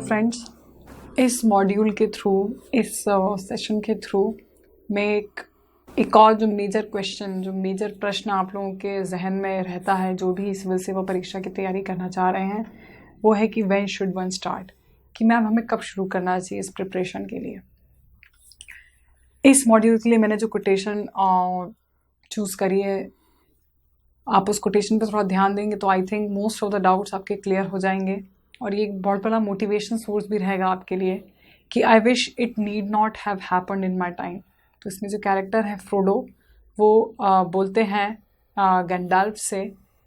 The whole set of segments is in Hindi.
फ्रेंड्स, इस मॉड्यूल के थ्रू, इस सेशन के थ्रू मैं एक और जो मेजर प्रश्न आप लोगों के जहन में रहता है, जो भी सिविल सेवा परीक्षा की तैयारी करना चाह रहे हैं, वो है कि व्हेन शुड वन स्टार्ट, कि मैम हमें कब शुरू करना चाहिए इस प्रिपरेशन के लिए। इस मॉड्यूल के लिए मैंने जो कोटेशन चूज़ करी है, आप उस कोटेशन पर थोड़ा ध्यान देंगे तो I think most of the doubts आपके क्लियर हो जाएंगे, और ये एक बहुत बड़ा मोटिवेशन सोर्स भी रहेगा आपके लिए कि I wish it need not have happened in my time. तो इसमें जो कैरेक्टर है फ्रोडो, वो बोलते हैं गैंडाल्फ से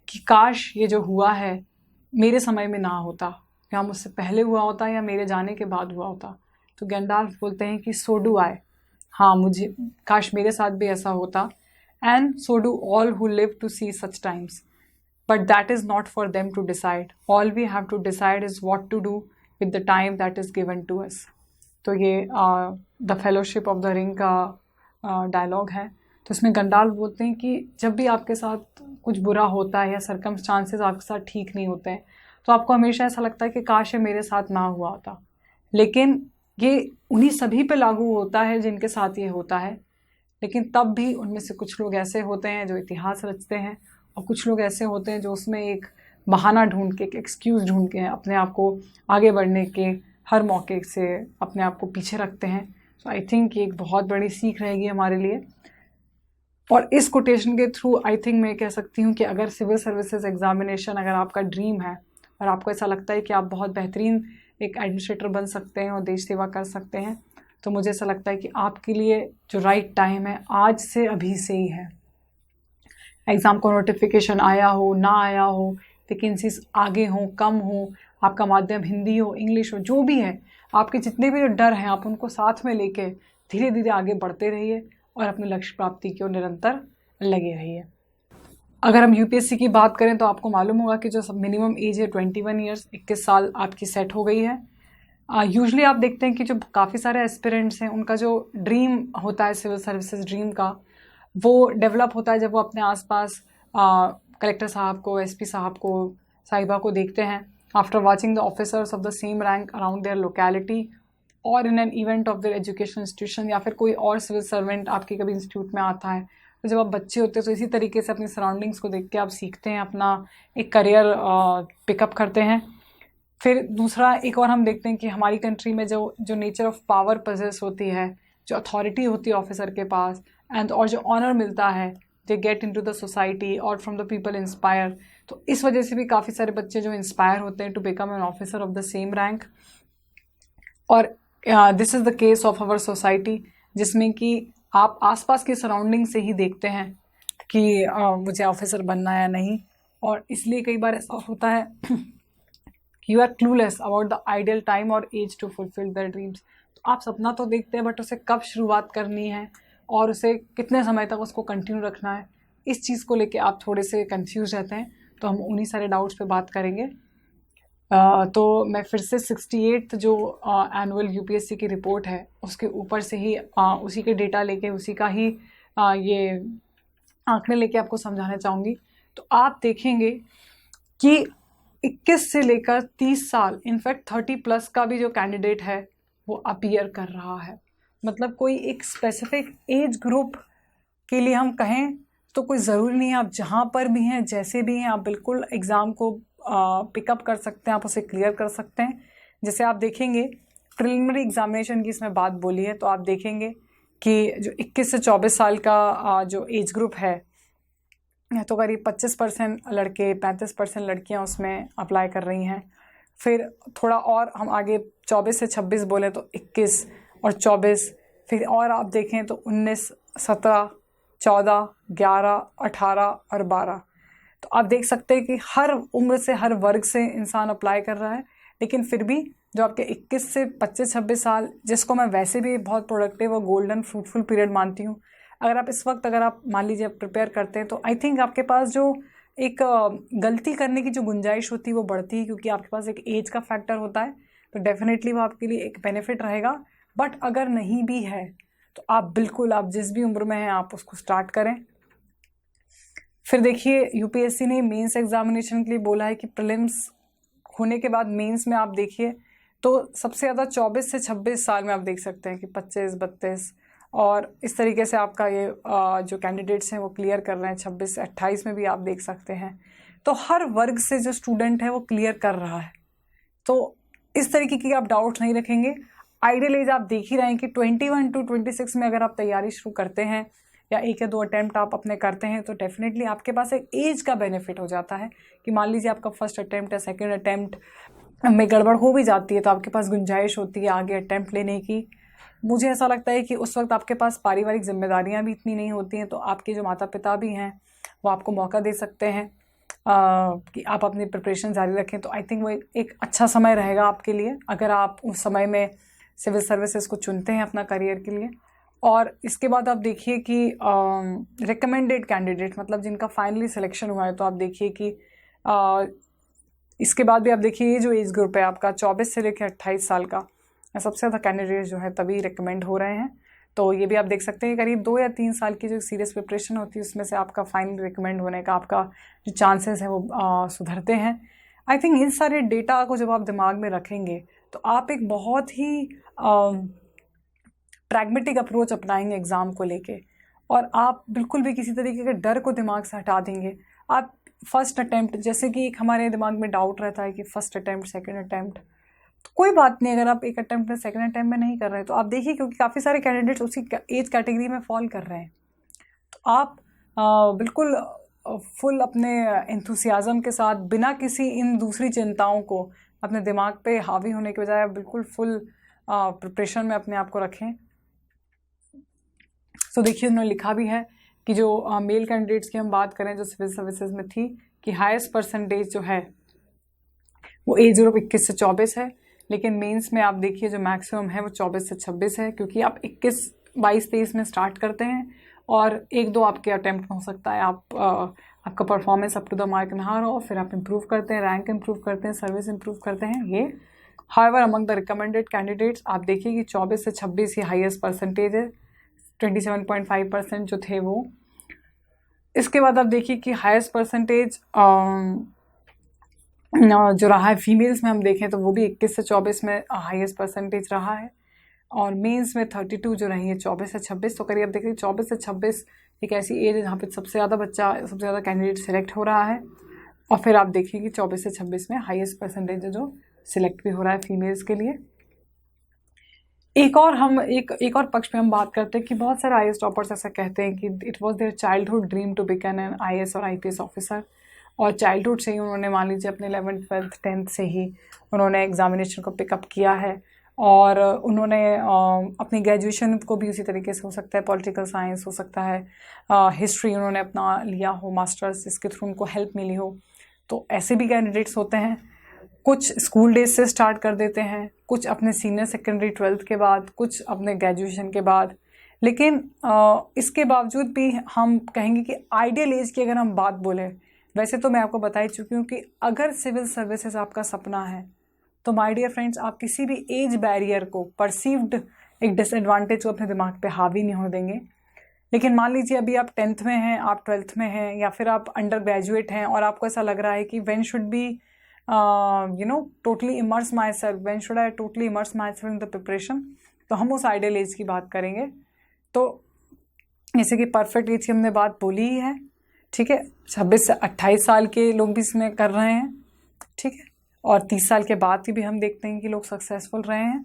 कि काश ये जो हुआ है मेरे समय में ना होता, या मुझसे पहले हुआ होता या मेरे जाने के बाद हुआ होता। तो गैंडाल्फ बोलते हैं कि सो डू आई, हाँ मुझे काश मेरे साथ भी ऐसा होता, and so do all who live to see such times, but that is not for them to decide. All we have to decide is what to do with the time that is given to us. तो ये the fellowship of the ring का डायलॉग है। तो इसमें गंडाल्फ बोलते हैं कि जब भी आपके साथ कुछ बुरा होता है या सर्कमस्टांसेस आपके साथ ठीक नहीं होते हैं, तो आपको हमेशा ऐसा लगता है कि काश ये मेरे साथ ना हुआ होता। लेकिन ये उन्हीं सभी पे लागू होता है जिनके साथ ये होता है। लेकिन तब भी उनमें से कुछ लोग ऐसे होते हैं जो इतिहास रचते हैं, और कुछ लोग ऐसे होते हैं जो उसमें एक बहाना ढूंढ के, एक एक्सक्यूज़ ढूंढ के अपने आप को आगे बढ़ने के हर मौके से अपने आप को पीछे रखते हैं। सो आई थिंक ये एक बहुत बड़ी सीख रहेगी हमारे लिए। और इस कोटेशन के थ्रू आई थिंक मैं कह सकती हूँ कि अगर सिविल सर्विसेज एग्जामिनेशन अगर आपका ड्रीम है और आपको ऐसा लगता है कि आप बहुत बेहतरीन एक एडमिनिस्ट्रेटर बन सकते हैं और देश सेवा कर सकते हैं, तो मुझे ऐसा लगता है कि आपके लिए जो राइट टाइम है आज से, अभी से ही है। एग्ज़ाम को नोटिफिकेशन आया हो ना आया हो, वैकेंसीज आगे हों कम हो, आपका माध्यम हिंदी हो इंग्लिश हो, जो भी है, आपके जितने भी जो डर हैं आप उनको साथ में लेके धीरे धीरे आगे बढ़ते रहिए और अपने लक्ष्य प्राप्ति की ओर निरंतर लगे रहिए। अगर हम यूपीएससी की बात करें तो आपको मालूम होगा कि जो मिनिमम एज है 21 ईयर्स, 21 साल आपकी सेट हो गई है। यूजुअली आप देखते हैं कि जो काफ़ी सारे एस्पिरेंट्स हैं उनका जो ड्रीम होता है सिविल सर्विसेज ड्रीम का, वो डेवलप होता है जब वो अपने आसपास कलेक्टर साहब को, एसपी साहब को, साहिबा को देखते हैं after watching the officers of the same rank around their locality और in an event of their education institution, या फिर कोई और सिविल सर्वेंट आपके कभी इंस्टीट्यूट में आता है। तो जब आप बच्चे होते हैं तो इसी तरीके से अपनी सराउंडिंग्स को देख के आप सीखते हैं, अपना एक करियर पिकअप करते हैं। फिर दूसरा एक और हम देखते हैं कि हमारी कंट्री में जो नेचर ऑफ पावर पजेस होती है, जो अथॉरिटी होती है ऑफिसर के पास, एंड और जो ऑनर मिलता है, they get into the society और फ्रॉम द पीपल इंस्पायर। तो इस वजह से भी काफ़ी सारे बच्चे जो इंस्पायर होते हैं to become an officer of the same rank. और this is the case of our society, जिसमें कि आप आसपास की सराउंडिंग से ही देखते हैं कि मुझे ऑफिसर बनना है या नहीं। और इसलिए कई बार ऐसा होता है you are clueless about the ideal time और age to fulfil the dreams. तो आप सपना तो देखते हैं, बट उसे कब शुरुआत करनी है और उसे कितने समय तक उसको कंटिन्यू रखना है, इस चीज़ को लेके आप थोड़े से कंफ्यूज रहते हैं। तो हम उन्हीं सारे डाउट्स पे बात करेंगे। तो मैं फिर से 68 जो एनुअल यूपीएससी की रिपोर्ट है उसके ऊपर से ही उसी के डेटा लेके, उसी का ही ये आंकड़े लेके आपको समझाना चाहूँगी। तो आप देखेंगे कि 21 से लेकर 30 साल, इनफैक्ट 30+ का भी जो कैंडिडेट है वो अपीयर कर रहा है। मतलब कोई एक स्पेसिफिक एज ग्रुप के लिए हम कहें तो कोई ज़रूरी नहीं है, आप जहाँ पर भी हैं, जैसे भी हैं, आप बिल्कुल एग्ज़ाम को पिकअप कर सकते हैं, आप उसे क्लियर कर सकते हैं। जैसे आप देखेंगे प्रिलिमिनरी एग्जामिनेशन की इसमें बात बोली है, तो आप देखेंगे कि जो 21 से 24 साल का जो एज ग्रुप है, तो करीब 25% लड़के, 35% लड़कियाँ उसमें अप्लाई कर रही हैं। फिर थोड़ा और हम आगे 24 से 26 बोलें तो 21 और 24, फिर और आप देखें तो 19, 17, 14, 11, 18 और 12। तो आप देख सकते हैं कि हर उम्र से, हर वर्ग से इंसान अप्लाई कर रहा है। लेकिन फिर भी जो आपके 21 से 25-26 साल, जिसको मैं वैसे भी बहुत प्रोडक्टिव और गोल्डन फ्रूटफुल पीरियड मानती हूँ, अगर आप इस वक्त अगर आप मान लीजिए प्रिपेयर करते हैं तो आई थिंक आपके पास जो एक गलती करने की जो गुंजाइश होती है वो बढ़ती है, क्योंकि आपके पास एक एज का फैक्टर होता है। तो डेफिनेटली वो आपके लिए एक बेनिफिट रहेगा। बट अगर नहीं भी है तो आप बिल्कुल, आप जिस भी उम्र में हैं आप उसको स्टार्ट करें। फिर देखिए यूपीएससी ने मेंस एग्जामिनेशन के लिए बोला है कि प्रीलिम्स होने के बाद मेंस में आप देखिए तो सबसे ज़्यादा 24 से 26 साल में आप देख सकते हैं कि 25-32, और इस तरीके से आपका ये जो कैंडिडेट्स हैं वो क्लियर कर रहे हैं। 26 से 28 में भी आप देख सकते हैं। तो हर वर्ग से जो स्टूडेंट है वो क्लियर कर रहा है। तो इस तरीके की आप डाउट नहीं रखेंगे। आइडियल एज आप देख ही रहे हैं कि 21 to 26 में अगर आप तैयारी शुरू करते हैं या 1 या 2 अटैम्प्ट आप अपने करते हैं तो डेफिनेटली आपके पास एक एज का बेनिफिट हो जाता है कि मान लीजिए आपका फर्स्ट अटैम्प्ट या सेकेंड अटैम्प्ट में गड़बड़ हो भी जाती है तो आपके पास गुंजाइश होती है आगे अटैम्प्ट लेने की। मुझे ऐसा लगता है कि उस वक्त आपके पास पारिवारिक जिम्मेदारियां भी इतनी नहीं होती हैं, तो आपके जो माता पिता भी हैं वो आपको मौका दे सकते हैं कि आप अपनी प्रिपरेशन जारी रखें। तो आई थिंक वो एक अच्छा समय रहेगा आपके लिए अगर आप उस समय में सिविल सर्विसेज को चुनते हैं अपना करियर के लिए। और इसके बाद आप देखिए कि रिकमेंडेड कैंडिडेट मतलब जिनका फाइनली सिलेक्शन हुआ है, तो आप देखिए कि इसके बाद भी आप देखिए ये जो एज ग्रुप है आपका 24 से लेकर 28 साल का, सबसे ज़्यादा कैंडिडेट जो है तभी रिकमेंड हो रहे हैं। तो ये भी आप देख सकते हैं करीब 2 या 3 साल की जो सीरियस प्रिपरेशन होती है उसमें से आपका फाइनल रिकमेंड होने का आपका जो चांसेस हैं वो सुधरते हैं। आई थिंक इन सारे डेटा को जब आप दिमाग में रखेंगे तो आप एक बहुत ही प्रैग्मेटिक अप्रोच अपनाएंगे एग्ज़ाम को लेके, और आप बिल्कुल भी किसी तरीके के डर को दिमाग से हटा देंगे। आप फर्स्ट अटैम्प्ट, जैसे कि एक हमारे दिमाग में डाउट रहता है कि फर्स्ट अटैम्प्ट सेकंड अटैम्प्ट, तो कोई बात नहीं अगर आप एक अटैम्प्ट में सेकंड अटैम्प्ट में नहीं कर रहे हैं तो आप देखिए क्योंकि काफ़ी सारे कैंडिडेट्स उसी एज कैटेगरी में फॉल कर रहे हैं, तो आप बिल्कुल फुल अपने एंथुसियाज़म के साथ बिना किसी इन दूसरी चिंताओं को अपने दिमाग पे हावी होने के बजाय बिल्कुल फुल प्रिपरेशन में अपने आप को रखें। तो देखिए उन्होंने लिखा भी है कि जो मेल कैंडिडेट्स की हम बात करें जो सिविल सर्विसेज में थी कि हाईएस्ट परसेंटेज जो है वो एज ग्रुप 21 से 24 है, लेकिन मेंस में आप देखिए जो मैक्सिमम है वो 24 से 26 है, क्योंकि आप 21, 22, 23 में स्टार्ट करते हैं और 1-2 आपके अटैम्प्ट में हो सकता है आपका performance up to the mark ना हो, फिर आप इम्प्रूव करते हैं, रैंक इम्प्रूव करते हैं, सर्विस इम्प्रूव करते हैं। ये however among the recommended candidates आप देखिए कि 24 से 26 ही हाईएस्ट परसेंटेज है, 27.5% जो थे वो। इसके बाद आप देखिए कि हाईएस्ट परसेंटेज जो रहा है फीमेल्स में हम देखें तो वो भी 21 से 24 में हाईएस्ट परसेंटेज रहा है, और मेंस में 32 जो रही है 24 से 26। तो करिए अब देखिए 24 से 26 एक ऐसी एज है जहाँ पे सबसे ज़्यादा कैंडिडेट सेलेक्ट हो रहा है, और फिर आप देखिए कि 24 से 26 में हाईएस्ट परसेंटेज है जो सिलेक्ट भी हो रहा है फीमेल्स के लिए। एक और पक्ष पे हम बात करते हैं कि बहुत सारे आईएएस टॉपर्स ऐसा कहते हैं कि it was their childhood dream to become an IAS और आईपीएस ऑफिसर, और चाइल्डहुड से ही उन्होंने मान लीजिए अपने 11th, 12th, 10th से ही उन्होंने एग्जामिनेशन को पिकअप किया है, और उन्होंने अपनी ग्रेजुएशन को भी उसी तरीके से हो सकता है पॉलिटिकल साइंस, हो सकता है हिस्ट्री उन्होंने अपना लिया हो मास्टर्स, जिसके थ्रू उनको हेल्प मिली हो। तो ऐसे भी कैंडिडेट्स होते हैं। कुछ स्कूल डेज से स्टार्ट कर देते हैं, कुछ अपने सीनियर सेकेंडरी 12th के बाद, कुछ अपने ग्रेजुएशन के बाद। लेकिन इसके बावजूद भी हम कहेंगे कि आइडियल एज की अगर हम बात बोलें, वैसे तो मैं आपको बता ही चुकी हूँ कि अगर सिविल सर्विसेज आपका सपना है तो माय डियर फ्रेंड्स आप किसी भी एज बैरियर को, परसीव्ड एक डिसएडवांटेज को अपने दिमाग पे हावी नहीं होने देंगे। लेकिन मान लीजिए अभी आप 10th में हैं, आप 12th में हैं, या फिर आप अंडर ग्रेजुएट हैं और आपको ऐसा लग रहा है कि when should be totally immerse myself, when should I totally immerse myself in the preparation, तो हम उस आइडियल एज की बात करेंगे। तो जैसे कि परफेक्ट एज की हमने बात बोली ही है, ठीक है, 26 से 28 साल के लोग भी इसमें कर रहे हैं, ठीक है, और 30 साल के बाद की भी हम देखते हैं कि लोग सक्सेसफुल रहे हैं।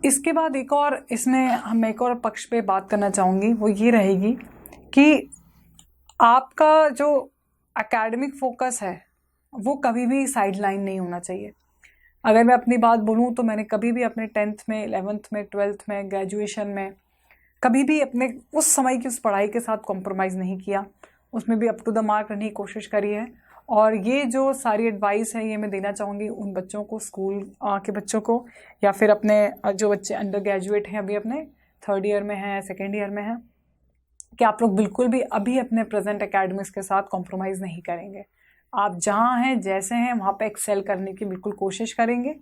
इसके बाद एक और पक्ष पे बात करना चाहूँगी, वो ये रहेगी कि आपका जो एकेडमिक फोकस है वो कभी भी साइडलाइन नहीं होना चाहिए। अगर मैं अपनी बात बोलूँ तो मैंने कभी भी अपने 10th में, 11th में, 12th में, ग्रेजुएशन में कभी भी अपने उस समय की उस पढ़ाई के साथ कॉम्प्रोमाइज़ नहीं किया, उसमें भी अप टू द मार्क रहने की कोशिश करी है। और ये जो सारी एडवाइस है ये मैं देना चाहूँगी उन बच्चों को, स्कूल के बच्चों को, या फिर अपने जो बच्चे अंडर ग्रेजुएट हैं, अभी अपने 3rd ईयर में हैं, 2nd ईयर में हैं, कि आप लोग बिल्कुल भी अभी अपने प्रेजेंट एकेडमिक्स के साथ कॉम्प्रोमाइज़ नहीं करेंगे। आप जहाँ हैं, जैसे हैं, वहाँ पे एक्सेल करने की बिल्कुल कोशिश करेंगे,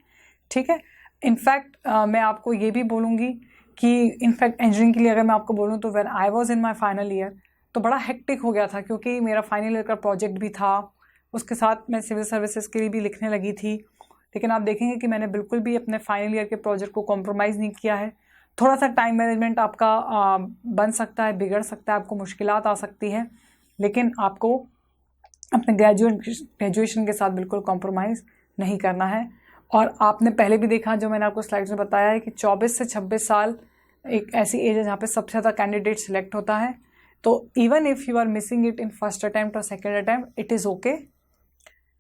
ठीक है। इनफैक्ट मैं आपको ये भी बोलूँगी कि इनफैक्ट इंजीनियरिंग के लिए अगर मैं आपको बोलूँ तो when I was in my final year तो बड़ा हेक्टिक हो गया था, क्योंकि मेरा फाइनल ईयर का प्रोजेक्ट भी था, उसके साथ मैं सिविल सर्विसेज के लिए भी लिखने लगी थी। लेकिन आप देखेंगे कि मैंने बिल्कुल भी अपने फाइनल ईयर के प्रोजेक्ट को कॉम्प्रोमाइज़ नहीं किया है। थोड़ा सा टाइम मैनेजमेंट आपका बन सकता है, बिगड़ सकता है, आपको मुश्किलात आ सकती है, लेकिन आपको अपने ग्रेजुएशन के साथ बिल्कुल कॉम्प्रोमाइज़ नहीं करना है। और आपने पहले भी देखा, जो मैंने आपको स्लाइड्स में बताया है, कि 24 से 26 साल एक ऐसी एज है जहाँ पे सबसे ज़्यादा कैंडिडेट सिलेक्ट होता है। तो even if you are missing it in first attempt और second attempt, it is okay,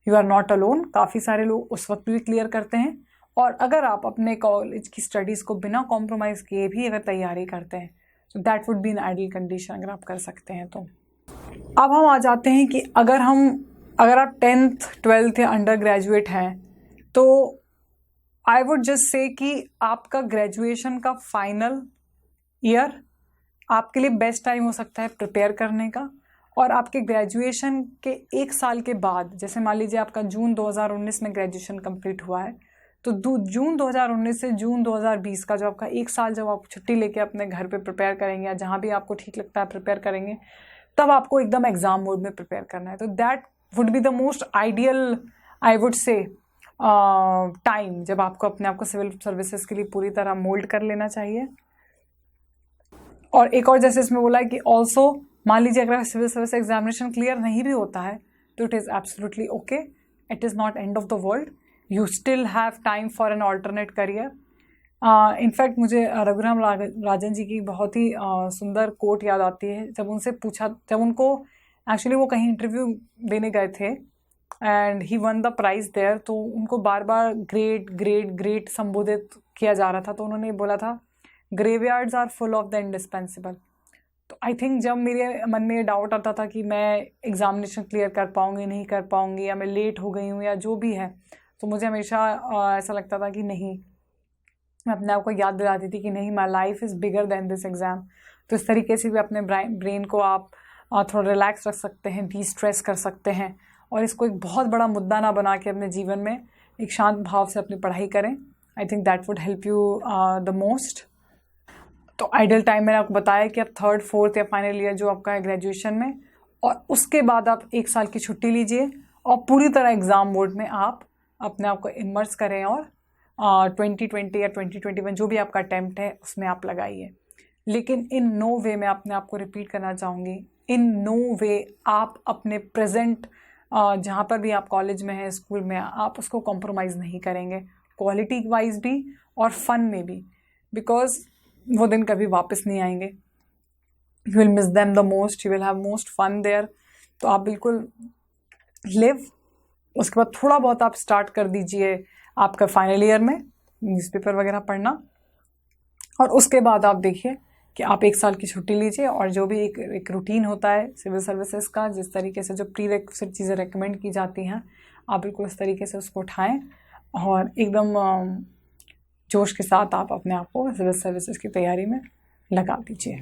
you are not alone. काफ़ी सारे लोग उस वक्त भी क्लियर करते हैं। और अगर आप अपने कॉलेज की स्टडीज़ को बिना कॉम्प्रोमाइज़ किए भी अगर तैयारी करते हैं, तो that would be in ideal condition, अगर आप कर सकते हैं तो। अब हम आ जाते हैं कि अगर आप 10th 12th या अंडर ग्रेजुएट हैं, तो आई वुड जस्ट से कि आपका ग्रेजुएशन का फाइनल ईयर आपके लिए बेस्ट टाइम हो सकता है प्रिपेयर करने का। और आपके ग्रेजुएशन के 1 साल के बाद, जैसे मान लीजिए आपका जून 2019 में ग्रेजुएशन कंप्लीट हुआ है, तो जून 2019 से जून 2020 का जो आपका 1 साल जब आप छुट्टी लेके अपने घर पे प्रिपेयर करेंगे या जहाँ भी आपको ठीक लगता है प्रिपेयर करेंगे, तब आपको एकदम एग्ज़ाम मोड में प्रिपेयर करना है। तो that would be the most ideal, I would say, time जब आपको अपने आप को सिविल सर्विसेज के लिए पूरी तरह मोल्ड कर लेना चाहिए। और एक और जैसे इसमें बोला है कि ऑल्सो मान लीजिए अगर सिविल सर्विस एग्जामिनेशन क्लियर नहीं भी होता है, तो it is absolutely okay, it is not end of the world, you still have time for an alternate career. In fact मुझे रघुराम राजन जी की बहुत ही सुंदर कोट याद आती है। जब उनको एक्चुअली वो कहीं इंटरव्यू देने गए थे and he won the prize there, तो उनको बार बार ग्रेट ग्रेट ग्रेट संबोधित किया जा रहा था। तो उन्होंने बोला था, graveyards are full of the indispensable. तो आई थिंक जब मेरे मन में डाउट आता था कि मैं एग्जामिनेशन क्लियर कर पाऊँगी नहीं कर पाऊँगी, या मैं लेट हो गई हूँ या जो भी है, तो मुझे हमेशा ऐसा लगता था कि नहीं, मैं अपने आप को याद दिलाती थी कि नहीं, my life is bigger than this exam. तो इस तरीके से भी अपने ब्रेन को आप थोड़ा रिलैक्स रख सकते हैं, डी स्ट्रेस कर सकते हैं, और इसको एक बहुत बड़ा मुद्दा ना बना के अपने जीवन में एक शांत भाव से अपनी पढ़ाई करें। I think that would help you the most. तो आइडियल टाइम मैंने आपको बताया कि आप 3rd 4th या फाइनल ईयर जो आपका है ग्रेजुएशन में, और उसके बाद आप 1 साल की छुट्टी लीजिए और पूरी तरह एग्ज़ाम मोड में आप अपने आप को इमर्स करें, और 2020 या 2021 जो भी आपका अटैम्प्ट है उसमें आप लगाइए। लेकिन इन नो वे, मैं अपने आप को रिपीट करना चाहूँगी, इन नो वे आप अपने प्रेजेंट जहाँ पर भी आप कॉलेज में हैं, स्कूल में, आप उसको कॉम्प्रोमाइज़ नहीं करेंगे, क्वालिटी वाइज भी और फन में भी, बिकॉज वो दिन कभी वापस नहीं आएंगे। You will miss them the most, you will have most fun there. तो आप बिल्कुल लिव, उसके बाद थोड़ा बहुत आप स्टार्ट कर दीजिए आपका फाइनल ईयर में न्यूज़पेपर वगैरह पढ़ना, और उसके बाद आप देखिए कि आप 1 साल की छुट्टी लीजिए, और जो भी एक रूटीन होता है सिविल सर्विसेज का, जिस तरीके से जो प्रीरेक्विजिट चीज़ें रेकमेंड की जाती हैं, आप बिल्कुल उस तरीके से उसको उठाएं और एकदम जोश के साथ आप अपने आप को सिविल सर्विसेज की तैयारी में लगा दीजिए।